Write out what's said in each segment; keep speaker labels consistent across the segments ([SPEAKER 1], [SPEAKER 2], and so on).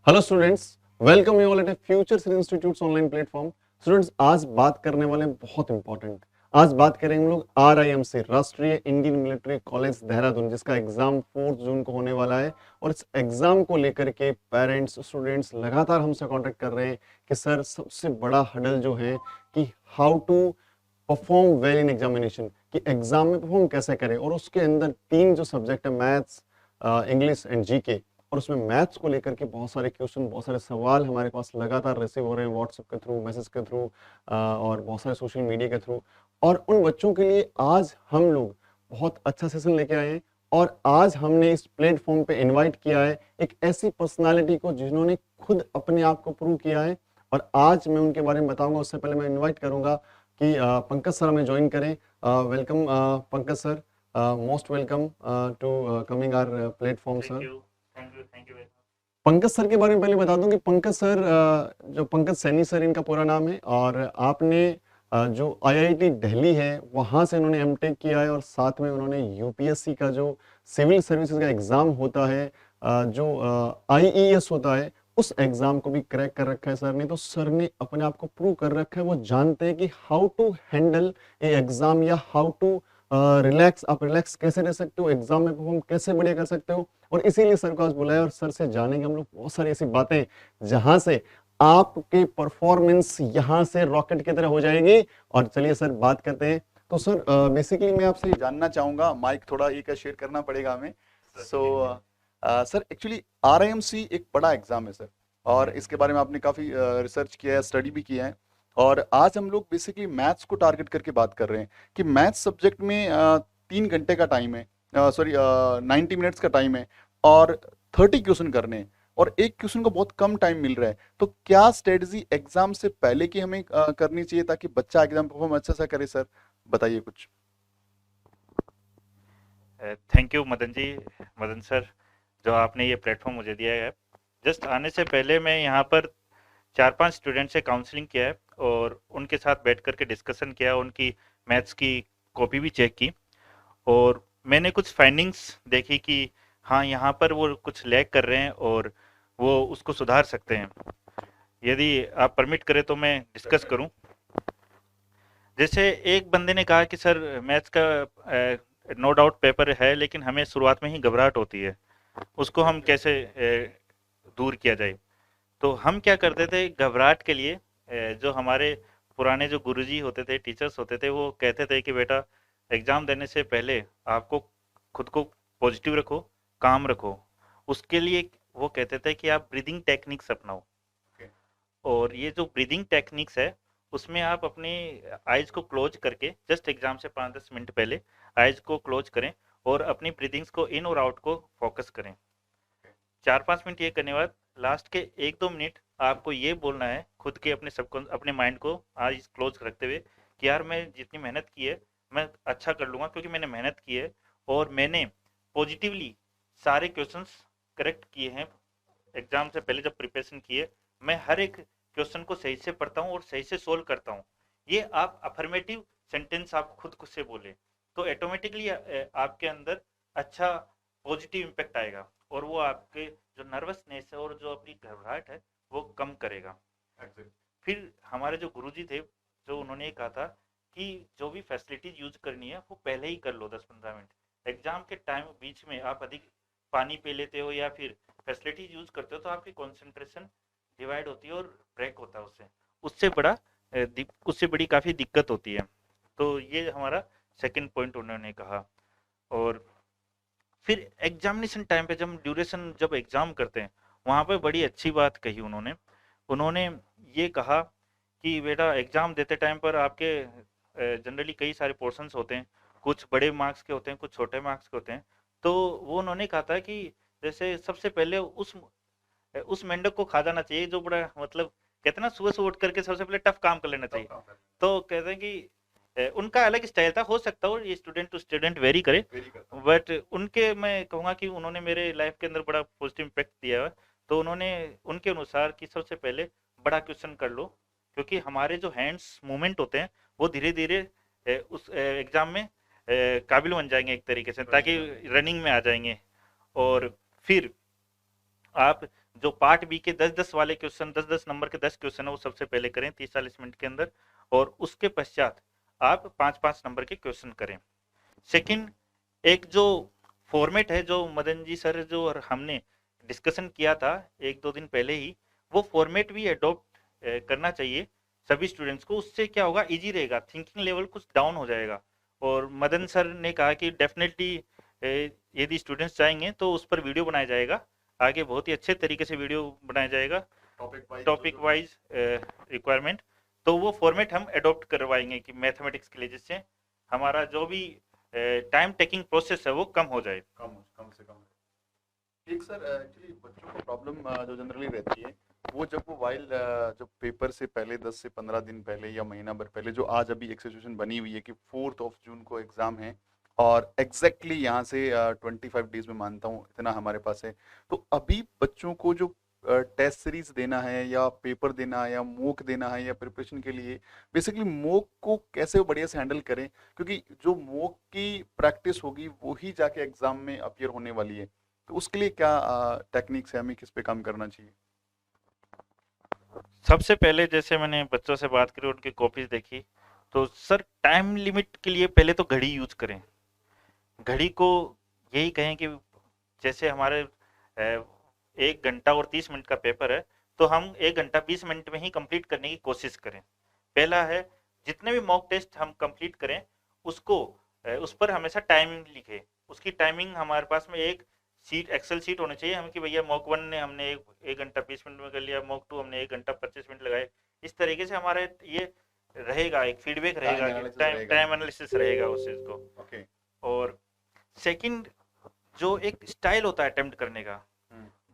[SPEAKER 1] Hello students, welcome you all at futures institutes online platform. Students, आज बात करने वाले हैं बहुत इंपॉर्टेंट। आज बात करेंगे हम लोग RIMC, राष्ट्रीय इंडियन मिलिट्री कॉलेज देहरादून, जिसका एग्जाम 4 जून को होने वाला है। और इस एग्जाम को लेकर के पेरेंट्स स्टूडेंट्स लगातार हमसे कांटेक्ट कर रहे हैं कि सर, सबसे बड़ा हडल जो है कि how to perform well in examination, कि एग्जाम में परफॉर्म कैसे करें। और उसके अंदर 3 जो सब्जेक्ट है, मैथ्स, इंग्लिश एंड जीके, और उसमें मैथ्स को लेकर के बहुत सारे क्वेश्चन, बहुत सारे सवाल हमारे पास लगातार रिसीव हो रहे हैं व्हाट्सएप के थ्रू, मैसेज के थ्रू और बहुत सारे सोशल मीडिया के थ्रू। और उन बच्चों के लिए आज हम लोग बहुत अच्छा सेशन लेके आए हैं। और आज हमने इस प्लेटफॉर्म पे इनवाइट किया है एक ऐसी पर्सनालिटी को जिन्होंने खुद अपने आप को प्रूव किया है। और आज मैं उनके बारे में बताऊंगा। उससे पहले मैं इन्वाइट करूंगा कि पंकज सर हमें ज्वाइन करें। Welcome Pankaj sir, most welcome to coming our platform sir.
[SPEAKER 2] Thank you.
[SPEAKER 1] Pankaj sir के बारे में पहले बता दूं कि पंकज सर, जो पंकज सैनी सर इनका पूरा नाम है। और आपने जो IIT दिल्ली है वहाँ से उन्होंने एमटेक किया है। और साथ में उन्होंने UPSC का जो सिविल सर्विसेज का एग्ज़ाम होता है, जो IES होता है, उस एग्ज़ाम को भी क्रैक कर रखा है सर ने। तो सर ने अपने आप को प्रूव कर रखा है। वो जानते हैं कि how to handle a exam, या हाउ टू रिलैक्स, आप रिलैक्स कैसे रह सकते हो, एग्ज़ाम में परफॉर्म कैसे बढ़िया कर सकते हो। और इसीलिए सर को आज बुलाया। और सर से जानेंगे हम लोग बहुत सारी ऐसी बातें जहां से आपके परफॉर्मेंस यहाँ से रॉकेट की तरह हो जाएगी। और चलिए सर, बात करते हैं। तो सर, बेसिकली मैं आपसे जानना चाहूंगा, माइक थोड़ा एक शेयर करना पड़ेगा हमें। सो सर, एक्चुअली RIMC एक बड़ा एग्जाम है सर, और इसके बारे में आपने काफी रिसर्च किया है, स्टडी भी किया है। और आज हम लोग बेसिकली मैथ्स को टारगेट करके बात कर रहे हैं कि मैथ्स सब्जेक्ट में 3 घंटे का टाइम है, सॉरी 90 मिनट्स का टाइम है, और 30 क्वेश्चन करने हैं, और एक क्वेश्चन को बहुत कम टाइम मिल रहा है। तो क्या स्ट्रेटजी एग्जाम से पहले की हमें करनी चाहिए ताकि बच्चा एग्जाम परफॉर्म अच्छा सा करे सर? बताइए कुछ।
[SPEAKER 2] थैंक यू मदन सर, जो आपने ये प्लेटफॉर्म मुझे दिया है। जस्ट आने से पहले मैं यहाँ पर 4-5 स्टूडेंट से काउंसलिंग किया है और उनके साथ बैठ कर के डिस्कशन किया, उनकी मैथ्स की कॉपी भी चेक की। और मैंने कुछ फाइंडिंग्स देखी कि हाँ, यहाँ पर वो कुछ लैग कर रहे हैं और वो उसको सुधार सकते हैं। यदि आप परमिट करें तो मैं डिस्कस करूं। जैसे एक बंदे ने कहा कि सर, मैथ्स का नो डाउट पेपर है, लेकिन हमें शुरुआत में ही घबराहट होती है, उसको हम कैसे दूर किया जाए। तो हम क्या करते थे घबराहट के लिए, जो हमारे पुराने जो गुरुजी होते थे, टीचर्स होते थे, वो कहते थे कि बेटा, एग्जाम देने से पहले आपको खुद को पॉजिटिव रखो, काम रखो। उसके लिए वो कहते थे कि आप ब्रीदिंग टेक्निक्स अपनाओ। और ये जो ब्रीदिंग टेक्निक्स है, उसमें आप अपनी आइज को क्लोज करके, जस्ट एग्जाम से 5-10 मिनट पहले आइज को क्लोज करें और अपनी ब्रीदिंग्स को इन और आउट को फोकस करें। 4-5 मिनट ये करने के बाद लास्ट के 1-2 मिनट आपको ये बोलना है खुद के, अपने माइंड को आइज क्लोज रखते हुए कि यार, मैं जितनी मेहनत की है मैं अच्छा कर लूंगा, क्योंकि मैंने मेहनत की है और मैंने पॉजिटिवली सारे क्वेश्चंस करेक्ट किए हैं। एग्जाम से पहले जब प्रिपरेशन की है, मैं हर एक क्वेश्चन को सही से पढ़ता हूँ और सही से सोल्व करता हूँ। ये आप अफर्मेटिव सेंटेंस आप खुद से बोले तो ऑटोमेटिकली आपके अंदर अच्छा पॉजिटिव इम्पैक्ट आएगा, और वो आपके जो नर्वसनेस है और जो अपनी घबराहट है वो कम करेगा। फिर हमारे जो गुरुजी थे, जो उन्होंने ये कहा था कि जो भी फैसिलिटीज यूज करनी है वो पहले ही कर लो 10-15 मिनट। एग्जाम के टाइम बीच में आप अधिक पानी पी लेते हो या फिर फैसिलिटीज यूज करते हो तो आपकी कंसंट्रेशन डिवाइड होती है और ब्रेक होता है उससे। उससे बड़ा उससे बड़ी काफ़ी दिक्कत होती है। तो ये हमारा सेकंड पॉइंट उन्होंने कहा। और फिर एग्जामिनेशन टाइम पे जब एग्जाम करते हैं, वहाँ पे बड़ी अच्छी बात कही उन्होंने। उन्होंने ये कहा कि बेटा, एग्जाम देते टाइम पर आपके जनरली कई सारे पोर्शंस होते हैं, कुछ बड़े मार्क्स के होते हैं, कुछ छोटे मार्क्स के होते हैं। तो वो उन्होंने कहा था कि जैसे सबसे पहले उस मेंढक को खा जाना चाहिए जो बड़ा, मतलब कहते हैं ना, सुबह सुबह उठ करके सबसे पहले टफ काम कर लेना चाहिए। तो कहते हैं कि उनका अलग स्टाइल था, हो सकता हो ये स्टूडेंट टू स्टूडेंट वेरी करे, बट उनके मैं कहूँगा कि उन्होंने मेरे लाइफ के अंदर बड़ा पॉजिटिव इम्पैक्ट दिया है। तो उन्होंने उनके अनुसार कि सबसे पहले बड़ा क्वेश्चन कर लो, क्योंकि हमारे जो हैंड्स मूवमेंट होते हैं वो धीरे धीरे उस एग्जाम में काबिल बन जाएंगे एक तरीके से, ताकि रनिंग में आ जाएंगे। और फिर आप जो पार्ट बी के 10-10 वाले क्वेश्चन, 10-10 नंबर के 10 क्वेश्चन है, वो सबसे पहले करें 30-40 मिनट के अंदर, और उसके पश्चात आप 5-5 नंबर के क्वेश्चन करें। सेकंड, एक जो फॉर्मेट है जो मदन जी सर जो और हमने डिस्कशन किया था 1-2 दिन पहले ही, वो फॉर्मेट भी अडॉप्ट करना चाहिए सभी स्टूडेंट्स को। उससे क्या होगा, इजी रहेगा, थिंकिंग लेवल कुछ डाउन हो जाएगा। और मदन सर ने कहा कि डेफिनेटली यदि स्टूडेंट्स चाहेंगे तो उस पर वीडियो बनाया जाएगा, आगे बहुत ही अच्छे तरीके से वीडियो बनाया जाएगा टॉपिक वाइज रिक्वायरमेंट। तो वो फॉर्मेट हम अडॉप्ट करवाएंगे कि मैथमेटिक्स के लिए, जिससे हमारा जो भी टाइम टेकिंग प्रोसेस है वो कम हो जाए।
[SPEAKER 3] कम से कम। एक सर एक्चुअली बच्चों को प्रॉब्लम जो जनरली रहती है, वो जब वो वाइल जब पेपर से पहले 10 से 15 दिन पहले या महीना भर पहले, जो आज अभी एक सिचुएशन बनी हुई है कि 4 जून को एग्जाम है और एग्जैक्टली यहाँ से 25 डेज में मानता हूँ इतना हमारे पास है, तो अभी बच्चों को जो टेस्ट सीरीज देना है या पेपर देना है या मोक देना है या प्रिपरेशन के लिए, बेसिकली मोक को कैसे वो बढ़िया से हैंडल करें, क्योंकि जो मोक की प्रैक्टिस होगी वो ही जाके एग्जाम में अपीयर होने वाली है। तो उसके लिए क्या टेक्निक्स है, हमें किस पे काम करना चाहिए?
[SPEAKER 2] सबसे पहले जैसे मैंने बच्चों से बात करी, उनकी कॉपीज देखी, तो सर टाइम लिमिट के लिए पहले तो घड़ी यूज करें। घड़ी को यही कहें कि जैसे हमारे 1 घंटा और 30 मिनट का पेपर है, तो हम 1 घंटा 20 मिनट में ही कंप्लीट करने की कोशिश करें। पहला है, जितने भी मॉक टेस्ट हम कंप्लीट करें उसको उस पर हमेशा टाइमिंग लिखे। उसकी टाइमिंग हमारे पास में एक शीट, एक्सेल शीट होनी चाहिए हम, कि भैया मॉक 1 ने हमने 1 घंटा 20 मिनट में कर लिया, मॉक 2 हमने 1 घंटा 25 मिनट लगाए। इस तरीके से हमारे ये रहेगा, एक फीडबैक रहेगा, टाइम एनालिसिस रहेगा उस चीज को।
[SPEAKER 3] ओके।
[SPEAKER 2] और सेकंड, जो एक स्टाइल होता है अटेम्प्ट करने का,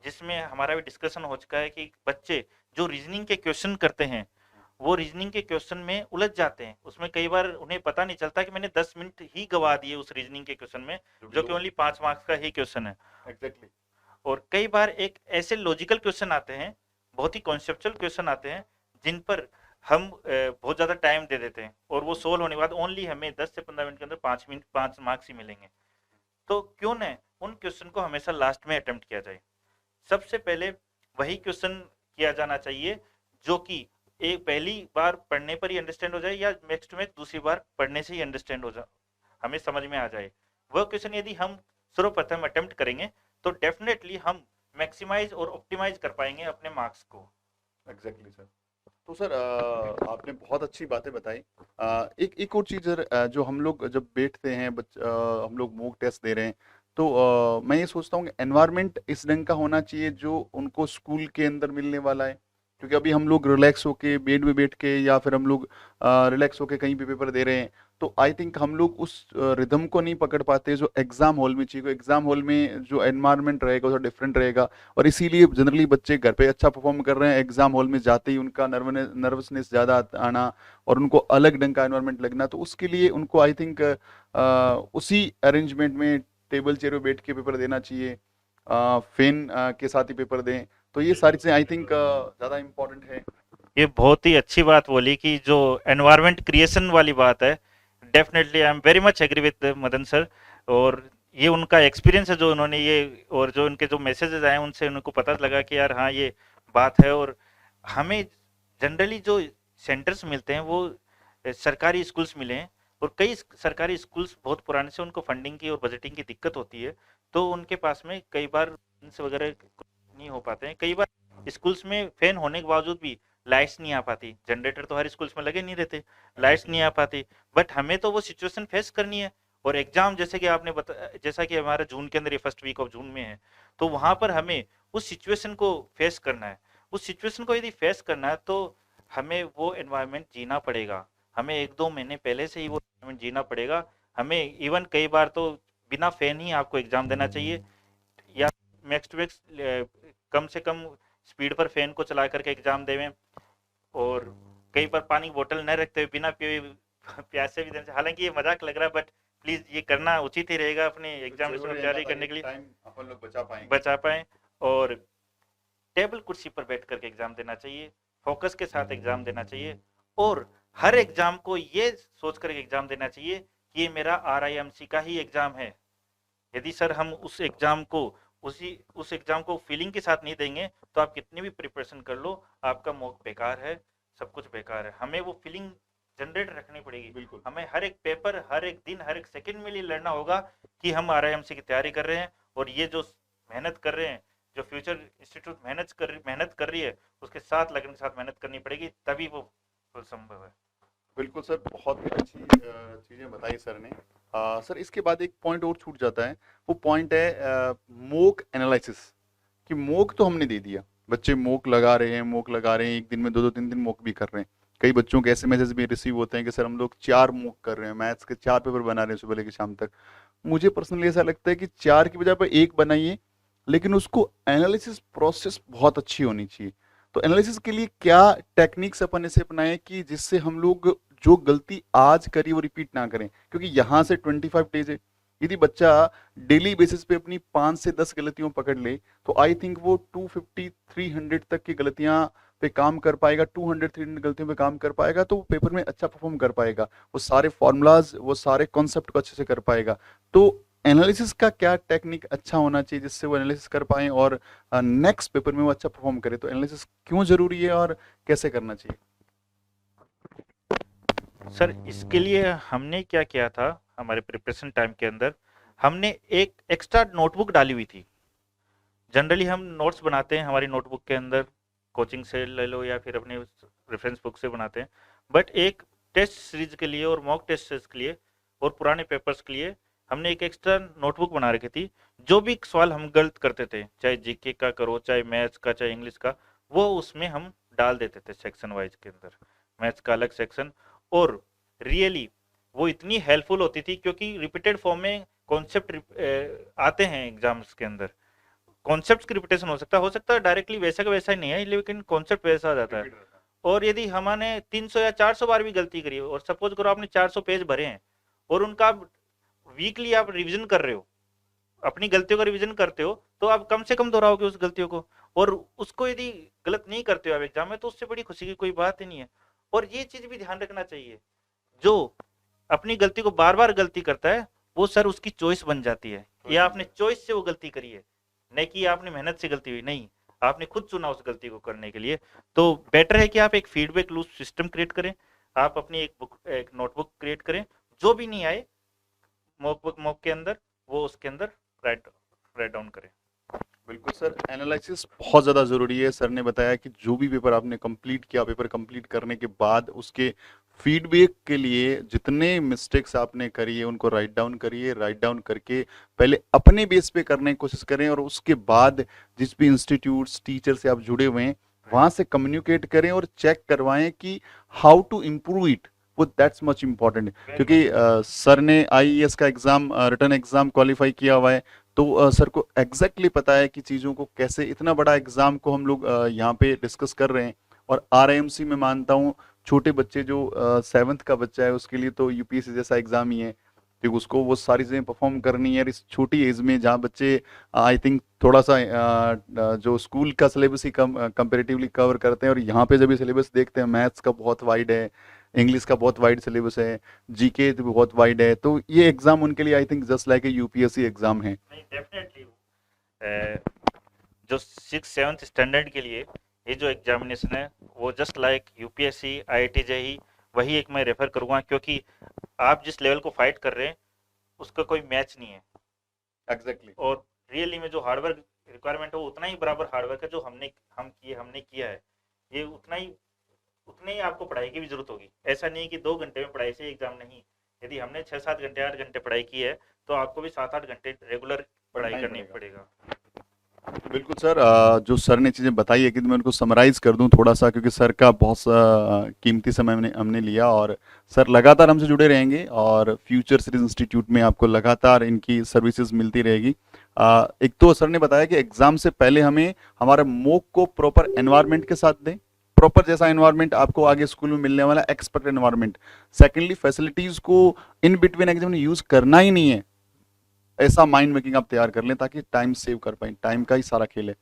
[SPEAKER 2] जिसमें हमारा भी डिस्कशन हो चुका है कि बच्चे जो रीजनिंग के क्वेश्चन करते हैं, वो रीजनिंग के क्वेश्चन में उलझ जाते हैं। उसमें कई बार उन्हें पता नहीं चलता कि मैंने 10 मिनट ही गवा दिए उस रीजनिंग के क्वेश्चन में, जो कि ओनली 5 मार्क्स का ही क्वेश्चन है।
[SPEAKER 3] एग्जैक्टली।
[SPEAKER 2] और कई बार एक ऐसे लॉजिकल क्वेश्चन आते हैं, बहुत ही कॉन्सेप्चुअल क्वेश्चन आते हैं, जिन पर हम बहुत ज्यादा टाइम दे देते हैं, और वो सोल्व होने के बाद ओनली हमें 10 से 15 मिनट के अंदर 5 मार्क्स ही मिलेंगे। तो क्यों न उन क्वेश्चन को हमेशा लास्ट में अटेम्प्ट किया जाए। सबसे पहले वही क्वेश्चन किया जाना चाहिए जो कि एक पहली बार पढ़ने पर ही अंडरस्टैंड हो जाए, या नेक्स्ट में दूसरी बार पढ़ने से ही अंडरस्टैंड हो जाए, हमें समझ में आ जाए। वह क्वेश्चन यदि हम सर्वप्रथम अटेम्प्ट करेंगे तो डेफिनेटली हम मैक्सिमाइज और ऑप्टिमाइज कर पाएंगे अपने मार्क्स को।
[SPEAKER 3] Exactly sir. तो सर आपने बहुत अच्छी बातें बताई। एक और चीज़ जो हम लोग जब बैठते हैं, हम लोग मॉक टेस्ट दे रहे हैं, तो मैं ये सोचता हूँ कि एनवायरनमेंट इस ढंग का होना चाहिए जो उनको स्कूल के अंदर मिलने वाला है, क्योंकि अभी हम लोग रिलैक्स होके बेड में बैठ के या फिर हम लोग रिलैक्स होके कहीं भी पेपर दे रहे हैं, तो आई थिंक हम लोग उस रिदम को नहीं पकड़ पाते जो एग्जाम हॉल में चाहिए। एग्जाम हॉल में जो एनवायरनमेंट रहेगा वो डिफरेंट रहेगा, और इसीलिए जनरली बच्चे घर पे अच्छा परफॉर्म कर रहे हैं, एग्जाम हॉल में जाते ही उनका नर्वसनेस ज़्यादा आना और उनको अलग ढंग का एनवायरनमेंट लगना। तो उसके लिए उनको आई थिंक उसी अरेंजमेंट में टेबल चेयर पे बैठ के पेपर देना चाहिए, फैन के साथ ही पेपर दें। तो ये सारी चीज़ें आई थिंक ज़्यादा इम्पोर्टेंट है।
[SPEAKER 2] ये बहुत ही अच्छी बात बोली कि जो एनवायरनमेंट क्रिएशन वाली बात है, definitely I am very much agree with Madan sir. और ये उनका एक्सपीरियंस है जो उन्होंने ये, और जो उनके जो मैसेजेस आए उनसे उनको पता लगा कि यार हाँ ये बात है। और हमें जनरली जो सेंटर्स मिलते हैं वो सरकारी स्कूल्स मिले हैं, और कई सरकारी स्कूल्स बहुत पुराने से उनको फंडिंग की और बजटिंग की दिक्कत होती है, तो उनके पास में कई बार वगैरह नहीं हो पाते हैं। कई बार स्कूल्स में फैन होने के बावजूद भी लाइट्स नहीं आ पाती, जनरेटर तो हर स्कूल्स में लगे नहीं रहते, लाइट्स नहीं आ पाती, बट हमें तो वो सिचुएशन फेस करनी है। और एग्जाम जैसे कि आपने जैसा कि हमारा जून के अंदर, ये फर्स्ट वीक ऑफ जून में है, तो वहां पर हमें उस सिचुएशन को फेस करना है। उस सिचुएशन को यदि फेस करना है तो हमें वो एनवायरनमेंट जीना पड़ेगा, हमें 1-2 महीने पहले से ही वो एनवायरनमेंट जीना पड़ेगा। हमें इवन कई बार तो बिना फैन ही आपको एग्जाम देना चाहिए, या मैक्स टू मैक्स कम से कम स्पीड पर फैन को चला करके एग्जाम देवें। और कई बार पानी की बोतल न रखते हुए बिना पिए प्यासे भी देने से, हालांकि ये मजाक लग रहा है, बट प्लीज ये करना उचित ही रहेगा अपने एग्जामिनेशन में तैयारी करने के लिए,
[SPEAKER 3] अपन लोग
[SPEAKER 2] बचा पाए। और टेबल कुर्सी पर बैठ करके एग्जाम देना चाहिए, फोकस के साथ एग्जाम देना चाहिए, और हर एग्जाम को ये सोच कर एग्जाम देना चाहिए कि ये मेरा RIMC का ही एग्जाम है। यदि सर हम उस एग्जाम को उस एग्जाम को फीलिंग के साथ नहीं देंगे तो आप कितनी भी प्रिपरेशन कर लो, आपका मॉक बेकार है, सब कुछ बेकार है। हमें वो फीलिंग जनरेट रखनी पड़ेगी।
[SPEAKER 3] बिल्कुल
[SPEAKER 2] हमें हर एक पेपर, हर एक दिन, हर एक सेकंड में लिए लड़ना होगा कि हम आरआईएमसी की तैयारी कर रहे हैं, और ये जो मेहनत कर रहे हैं, जो फ्यूचर इंस्टीट्यूट मेहनत कर रही है, उसके साथ लगन के साथ मेहनत करनी पड़ेगी, तभी वो फल संभव है।
[SPEAKER 3] बिल्कुल सर, बहुत ही अच्छी चीज़ें बताई सर ने। सर इसके बाद एक पॉइंट और छूट जाता है, वो पॉइंट है मोक एनालिसिस। कि मोक तो हमने दे दिया, बच्चे मोक लगा रहे हैं, मोक लगा रहे हैं, एक दिन में 2-2 3 दिन मोक भी कर रहे हैं। कई बच्चों के ऐसे मैसेज भी रिसीव होते हैं कि सर हम लोग 4 मोक कर रहे हैं, मैथ्स के 4 पेपर बना रहे हैं सुबह लेकर शाम तक। मुझे पर्सनली ऐसा लगता है कि 4 की बजाय पर 1 बनाइए, लेकिन उसको एनालिसिस प्रोसेस बहुत अच्छी होनी चाहिए। तो एनालिसिस के लिए क्या टेक्निक्स अपन ऐसे अपनाएं कि जिससे हम लोग जो गलती आज करी वो रिपीट ना करें, क्योंकि यहाँ से 25 डेज है। यदि बच्चा डेली बेसिस पे अपनी 5 से 10 गलतियों पकड़ ले, तो आई थिंक वो 250-300 तक की गलतियां पे काम कर पाएगा, 200-300 गलतियों पे काम कर पाएगा, तो वो पेपर में अच्छा परफॉर्म कर पाएगा, वो सारे फॉर्मूलाज, वो सारे कॉन्सेप्ट को अच्छे से कर पाएगा। तो एनालिसिस का क्या टेक्निक अच्छा होना चाहिए जिससे वो एनालिसिस कर पाए और नेक्स्ट पेपर में वो अच्छा परफॉर्म करे? तो एनालिसिस क्यों जरूरी है और कैसे करना चाहिए?
[SPEAKER 2] सर इसके लिए हमने क्या किया था, हमारे प्रिपरेशन टाइम के अंदर हमने एक एक्स्ट्रा नोटबुक डाली हुई थी। जनरली हम नोट्स बनाते हैं हमारी नोटबुक के अंदर, कोचिंग से ले लो या फिर अपने रेफरेंस बुक से बनाते हैं, बट एक टेस्ट सीरीज के लिए और मॉक टेस्ट सीरीज के लिए और पुराने पेपर्स के लिए हमने एक एक्स्ट्रा नोटबुक बना रखी थी। जो भी सवाल हम गलत करते थे, चाहे जीके का करो, चाहे मैथ्स का, चाहे इंग्लिश का, वो उसमें हम डाल देते थे सेक्शन वाइज के अंदर, मैथ्स का अलग सेक्शन। और रियली वो इतनी हेल्पफुल होती थी क्योंकि रिपीटेड फॉर्म में कॉन्सेप्ट आते हैं एग्जाम्स के अंदर। कॉन्सेप्ट की रिपीटेशन हो सकता है डायरेक्टली वैसा का वैसा ही नहीं है, लेकिन कॉन्सेप्ट वैसा आ जाता है। और यदि हमने 300 या 400 बार भी गलती करी और सपोज करो आपने 400 पेज भरे हैं और उनका वीकली आप रिवीजन कर रहे हो, अपनी गलतियों का रिवीजन करते हो, तो आप कम से कम दोहराओगे उस गलतियों को। और उसको यदि गलत नहीं करते हो आप एग्जाम में, तो उससे बड़ी खुशी की कोई बात ही नहीं है। और ये चीज भी ध्यान रखना चाहिए, जो अपनी गलती को बार बार गलती करता है वो सर उसकी चॉइस बन जाती है, या आपने चॉइस से वो गलती करी है, नहीं कि आपने मेहनत से गलती हुई, नहीं, आपने खुद चुना उस गलती को करने के लिए। तो बेटर है कि आप एक फीडबैक लूप सिस्टम क्रिएट करें, आप अपनी एक नोटबुक क्रिएट करें, जो भी नहीं आए मॉक के अंदर वो उसके अंदर राइट डाउन करें।
[SPEAKER 3] बिल्कुल सर, एनालिसिस बहुत ज़्यादा ज़रूरी है। सर ने बताया कि जो भी पेपर आपने कंप्लीट किया, पेपर कंप्लीट करने के बाद उसके फीडबैक के लिए जितने मिस्टेक्स आपने करी है उनको राइट डाउन करिए। राइट डाउन करके पहले अपने बेस पे करने की कोशिश करें, और उसके बाद जिस भी इंस्टीट्यूट्स, टीचर से आप जुड़े हुए हैं वहाँ से कम्युनिकेट करें और चेक करवाएं कि हाउ टू इम्प्रूव इट। वो दैट्स मच इम्पॉर्टेंट, क्योंकि सर ने आईईएस का एग्ज़ाम, रिटन एग्ज़ाम क्वालिफाई किया हुआ है, तो सर को एग्जैक्टली पता है कि चीज़ों को कैसे, इतना बड़ा एग्जाम को हम लोग यहाँ पे डिस्कस कर रहे हैं। और आरआईएमसी में मानता हूँ छोटे बच्चे जो 7th का बच्चा है उसके लिए तो यूपीएससी जैसा एग्जाम ही है, क्योंकि उसको वो सारी चीज़ें परफॉर्म करनी है। और इस छोटी एज में जहाँ बच्चे आई थिंक थोड़ा सा जो स्कूल का सिलेबस ही कंपेरेटिवली कवर करते हैं, और यहाँ पे जब ये सिलेबस देखते हैं, मैथ्स का बहुत वाइड है, इंग्लिश का बहुत वाइड सिलेबस है, जीके भी बहुत वाइड है, तो ये एग्जाम उनके लिए I think just like a UPSC exam है।
[SPEAKER 2] नहीं, डेफिनेटली जो 6th-7th स्टैंडर्ड के लिए ये जो एग्जामिनेशन है वो just like UPSC, IIT JEE, वही एक मैं रेफर करूंगा, क्योंकि आप जिस लेवल को फाइट कर रहे हैं उसका कोई मैच नहीं है।
[SPEAKER 3] एग्जैक्टली।
[SPEAKER 2] और रियली में जो हार्डवर्क रिक्वायरमेंट है वो उतना ही बराबर हार्डवर्क है जो हमने किया है, ये उतने ही आपको पढ़ाई की भी जरूरत होगी। ऐसा नहीं कि 2 घंटे में पढ़ाई से एग्जाम नहीं, यदि हमने 6-7 घंटे 8 घंटे पढ़ाई की है तो आपको भी 7-8 घंटे रेगुलर पढ़ाई करनी पड़ेगा।
[SPEAKER 3] बिल्कुल सर, जो सर ने चीज़ें बताई है कि मैं उनको समराइज कर दूं थोड़ा सा, क्योंकि सर का बहुत कीमती समय हमने लिया, और सर लगातार हमसे जुड़े रहेंगे और फ्यूचर सीरीज इंस्टीट्यूट में आपको लगातार इनकी सर्विसेज मिलती रहेगी। एक तो सर ने बताया कि एग्जाम से पहले हमें हमारे मॉक को प्रॉपर एनवायरनमेंट के साथ दें, प्रॉपर जैसा एनवायरनमेंट आपको आगे स्कूल में मिलने वाला एक्सपेक्ट एनवायरनमेंट। सेकेंडली, फैसिलिटीज को इन बिटवीन एग्जाम में यूज करना ही नहीं है, ऐसा माइंड मेकिंग आप तैयार कर लें ताकि टाइम सेव कर पाए, टाइम का ही सारा खेल है।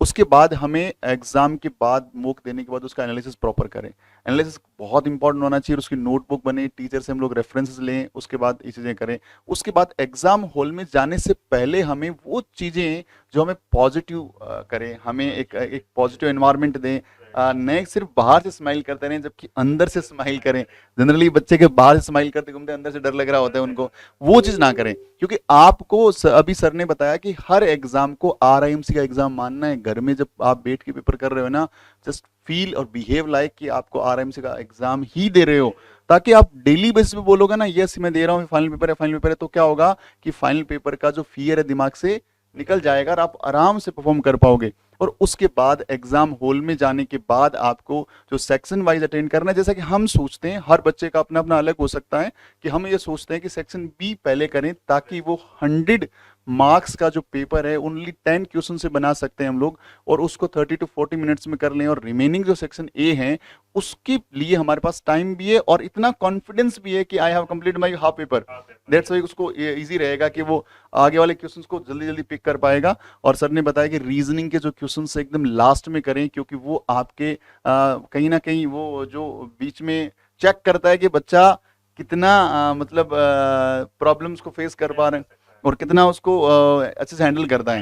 [SPEAKER 3] उसके बाद हमें एग्जाम के बाद मॉक देने के बाद उसका एनालिसिस प्रॉपर करें। एनालिसिस बहुत इंपॉर्टेंट होना चाहिए, उसकी नोटबुक बने, टीचर से हम लोग रेफरेंसेस लें, उसके बाद ये चीज़ें करें। उसके बाद एग्जाम हॉल में जाने से पहले हमें वो चीज़ें जो हमें पॉजिटिव करें, हमें एक पॉजिटिव एनवायरनमेंट दें। नहीं सिर्फ बाहर से स्माइल करते रहें, जबकि अंदर से स्माइल करें। जनरली बच्चे के बाहर से स्माइल करते घूमते, अंदर से डर लग रहा होता है उनको, वो चीज़ ना करें। क्योंकि आपको अभी सर ने बताया कि हर एग्जाम को RIMC का एग्जाम मानना है। घर में जब आप बैठ के पेपर कर रहे हो ना, जस्ट फील और बिहेव लाइक कि आपको RIMC का एग्जाम ही दे रहे हो, ताकि आप डेली बेसिस पे बोलोगे ना यस मैं दे रहा हूँ, फाइनल पेपर है फाइनल पेपर है, तो क्या होगा कि फाइनल पेपर का जो फियर है दिमाग से निकल जाएगा और आप आराम से परफॉर्म कर पाओगे। और उसके बाद एग्जाम हॉल में जाने के बाद आपको जो सेक्शन वाइज अटेंड करना है, जैसा कि हम सोचते हैं, हर बच्चे का अपना अपना अलग हो सकता है, कि हम ये सोचते हैं कि सेक्शन बी पहले करें ताकि वो 100 मार्क्स का जो पेपर है ओनली 10 क्वेश्चन से बना सकते हैं हम लोग, और उसको 30 to 40 मिनट्स में कर लें। और रिमेनिंग जो सेक्शन ए है उसके लिए हमारे पास टाइम भी है और इतना कॉन्फिडेंस भी है कि I have complete my half paper. That's why उसको इजी रहेगा कि वो आगे वाले क्वेश्चंस को जल्दी जल्दी पिक कर पाएगा। और सर ने बताया कि रीजनिंग के जो क्वेश्चंस एकदम लास्ट में करें, क्योंकि वो आपके कहीं ना कहीं वो जो बीच में चेक करता है कि बच्चा कितना मतलब प्रॉब्लम्स को फेस कर पा रहे हैं और कितना उसको अच्छे से हैंडल करता है।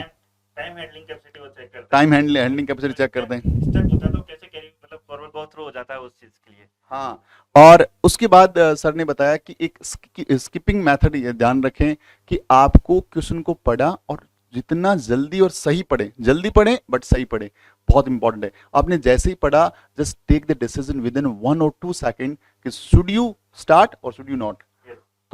[SPEAKER 2] टाइम हैंडलिंग कैपेसिटी वो चेक करता है,
[SPEAKER 3] टाइम हैंडलिंग कैपेसिटी चेक करते हैं।
[SPEAKER 2] स्टक होता है तो कैसे कैरी मतलब फॉरवर्ड गो थ्रू हो जाता है उस चीज के लिए।
[SPEAKER 3] हाँ, और उसके बाद सर ने बताया कि एक स्किपिंग मेथड ये ध्यान रखें कि आपको क्वेश्चन को पढ़ा और जितना जल्दी और सही पढ़े, जल्दी पढ़े बट सही पढ़े, बहुत इंपॉर्टेंट है। आपने जैसे ही पढ़ा just take the decision within 1 or 2 second कि should you start or should you not.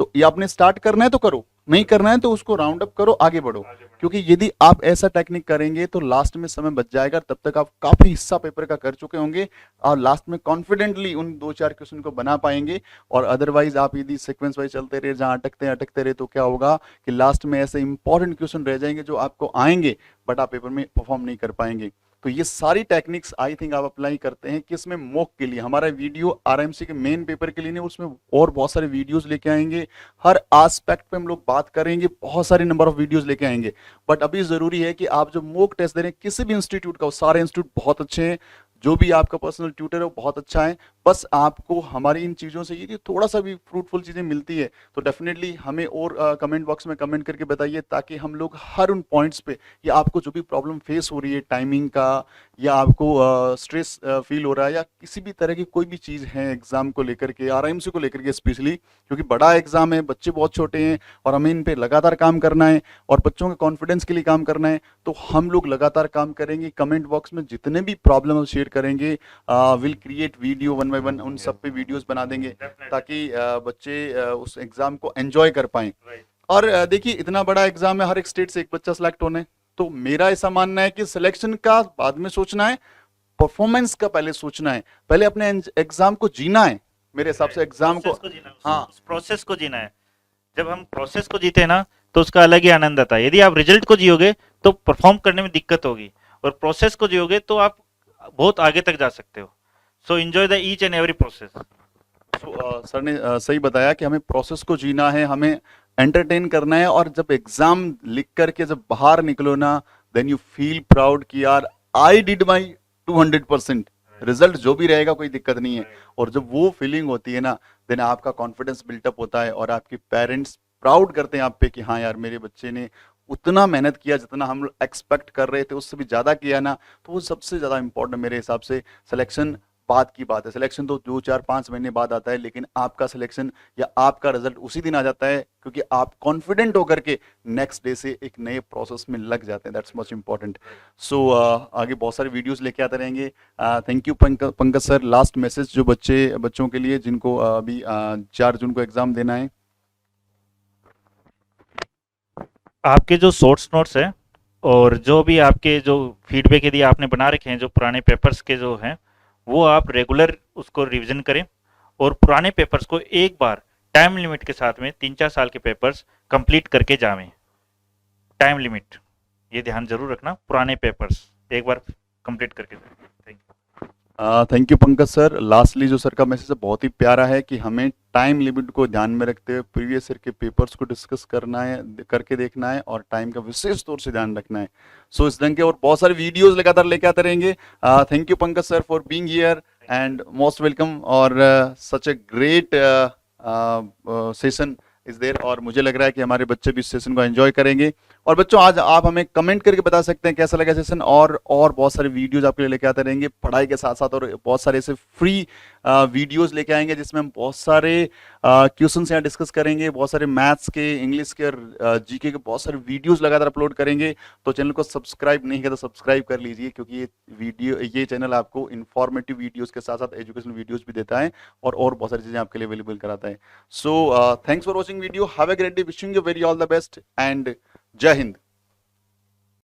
[SPEAKER 3] तो ये आपने स्टार्ट करना है तो करो, नहीं करना है तो उसको राउंड अप करो, आगे बढ़ो। क्योंकि यदि आप ऐसा टेक्निक करेंगे तो लास्ट में समय बच जाएगा, तब तक आप काफी हिस्सा पेपर का कर चुके होंगे और लास्ट में कॉन्फिडेंटली उन 2-4 क्वेश्चन को बना पाएंगे। और अदरवाइज आप यदि सीक्वेंस वाइज चलते रहे, जहां अटकते रहे, तो क्या होगा कि लास्ट में ऐसे इंपॉर्टेंट क्वेश्चन रह जाएंगे जो आपको आएंगे बट आप पेपर में परफॉर्म नहीं कर पाएंगे। तो ये सारी टेक्निक्स आई थिंक आप अप्लाई करते हैं कि इसमें मॉक के लिए, हमारा वीडियो RIMC के मेन पेपर के लिए नहीं, उसमें और बहुत सारे वीडियोस लेके आएंगे, हर एस्पेक्ट पे हम लोग बात करेंगे, बहुत सारे नंबर ऑफ वीडियोस लेके आएंगे। बट अभी जरूरी है कि आप जो मॉक टेस्ट दे रहे हैं किसी भी इंस्टीट्यूट का, वो सारे इंस्टीट्यूट बहुत अच्छे हैं, जो भी आपका पर्सनल ट्यूटर है वो बहुत अच्छा है, बस आपको हमारी इन चीज़ों से यदि थोड़ा सा भी फ्रूटफुल चीज़ें मिलती है तो डेफिनेटली हमें और कमेंट बॉक्स में कमेंट करके बताइए, ताकि हम लोग हर उन पॉइंट्स पे, या आपको जो भी प्रॉब्लम फेस हो रही है टाइमिंग का, या आपको स्ट्रेस फील हो रहा है, या किसी भी तरह की कोई भी चीज़ है एग्जाम को लेकर के, RIMC को लेकर के स्पेशली, क्योंकि बड़ा एग्जाम है, बच्चे बहुत छोटे हैं और हमें इन पे लगातार काम करना है और बच्चों के कॉन्फिडेंस के लिए काम करना है, तो हम लोग लगातार काम करेंगे। कमेंट बॉक्स में जितने भी प्रॉब्लम शेयर करेंगे, विल क्रिएट वीडियो 1 by 1, उन सब पे वीडियोस बना देंगे ताकि बच्चे उस एग्जाम को एंजॉय कर पाएं। और देखिए इतना बड़ा एग्जाम है, हर एक स्टेट से एक बच्चा सेलेक्ट होना है, तो मेरा ऐसा मानना है कि सिलेक्शन का बाद में सोचना है, परफॉर्मेंस का पहले सोचना है, पहले अपने एग्जाम को जीना है। मेरे हिसाब से एग्जाम को, हाँ,
[SPEAKER 2] उस प्रोसेस को जीना है। जब हम प्रोसेस को जीते हैं ना तो उसका अलग ही आनंद आता है। यदि आप रिजल्ट को जियोगे तो परफॉर्म करने में दिक्कत होगी, और प्रोसेस को जियोगे तो आप बहुत आगे तक जा सकते हो। So enjoy the each and every process.
[SPEAKER 3] Sir ने सही बताया कि हमें प्रोसेस को जीना है, हमें एंटरटेन करना है, और जब एग्जाम लिख करके जब बाहर निकलो ना, देन यू फील प्राउड कि यार आई डिड माई 200%। रिजल्ट जो भी रहेगा कोई दिक्कत नहीं है, और जब वो फीलिंग होती है ना, देन आपका कॉन्फिडेंस बिल्टअप होता है और आपके पेरेंट्स प्राउड करते हैं आप पे कि हाँ यार मेरे बच्चे ने उतना मेहनत किया, जितना हम लोग एक्सपेक्ट कर रहे थे उससे भी ज्यादा किया ना। तो वो सबसे ज्यादा इंपॉर्टेंट मेरे हिसाब से। सिलेक्शन बाद की बात है, सिलेक्शन तो 2-4-5 महीने बाद आता है, लेकिन आपका सिलेक्शन या आपका रिजल्ट उसी दिन आ जाता है, क्योंकि आप कॉन्फिडेंट होकर के नेक्स्ट डे से एक नए प्रोसेस में लग जाते हैं। That's much important. सो आगे बहुत सारे वीडियोस लेके आते रहेंगे। Thank you Pankaj sir. Last message जो बच्चों के लिए जिनको अभी 4 जून को एग्जाम देना है।
[SPEAKER 2] आपके जो शॉर्ट्स नोट्स है और जो भी आपके जो फीडबैक यदि आपने बना रखे हैं, जो पुराने पेपर्स के जो हैं, वो आप रेगुलर उसको रिवीजन करें, और पुराने पेपर्स को एक बार टाइम लिमिट के साथ में 3-4 साल के पेपर्स कंप्लीट करके जावें। टाइम लिमिट ये ध्यान जरूर रखना, पुराने पेपर्स एक बार कंप्लीट करके जाएं।
[SPEAKER 3] Thank you Pankaj sir. Lastly जो सर का मैसेज है बहुत ही प्यारा है कि हमें टाइम लिमिट को ध्यान में रखते हुए प्रीवियस ईयर के पेपर्स को डिस्कस करना है, करके देखना है और टाइम का विशेष तौर से ध्यान रखना है। सो इस ढंग के और बहुत सारे वीडियोस लगातार लेके आते रहेंगे। Thank you Pankaj sir for being here and most welcome, और such a great session is there, और मुझे लग रहा है कि हमारे बच्चे भी इस सेशन को एंजॉय करेंगे। और बच्चों आज आप हमें कमेंट करके बता सकते हैं कैसा लगा सेशन, और बहुत सारे वीडियोस आपके लिए लेके आते रहेंगे पढ़ाई के साथ साथ, और बहुत सारे ऐसे फ्री वीडियोस लेके आएंगे जिसमें हम बहुत सारे क्वेश्चंस यहाँ डिस्कस करेंगे, बहुत सारे मैथ्स के, इंग्लिश के और जीके के बहुत सारे वीडियोस लगातार अपलोड करेंगे। तो चैनल को सब्सक्राइब नहीं किया तो सब्सक्राइब कर लीजिए, क्योंकि ये चैनल आपको इन्फॉर्मेटिव वीडियोस के साथ साथ एजुकेशनल वीडियोस भी देता है और बहुत सारी चीजें आपके लिए अवेलेबल कराता है। So thanks for watching video, have a great day, wishing you very all the best and जय हिंद।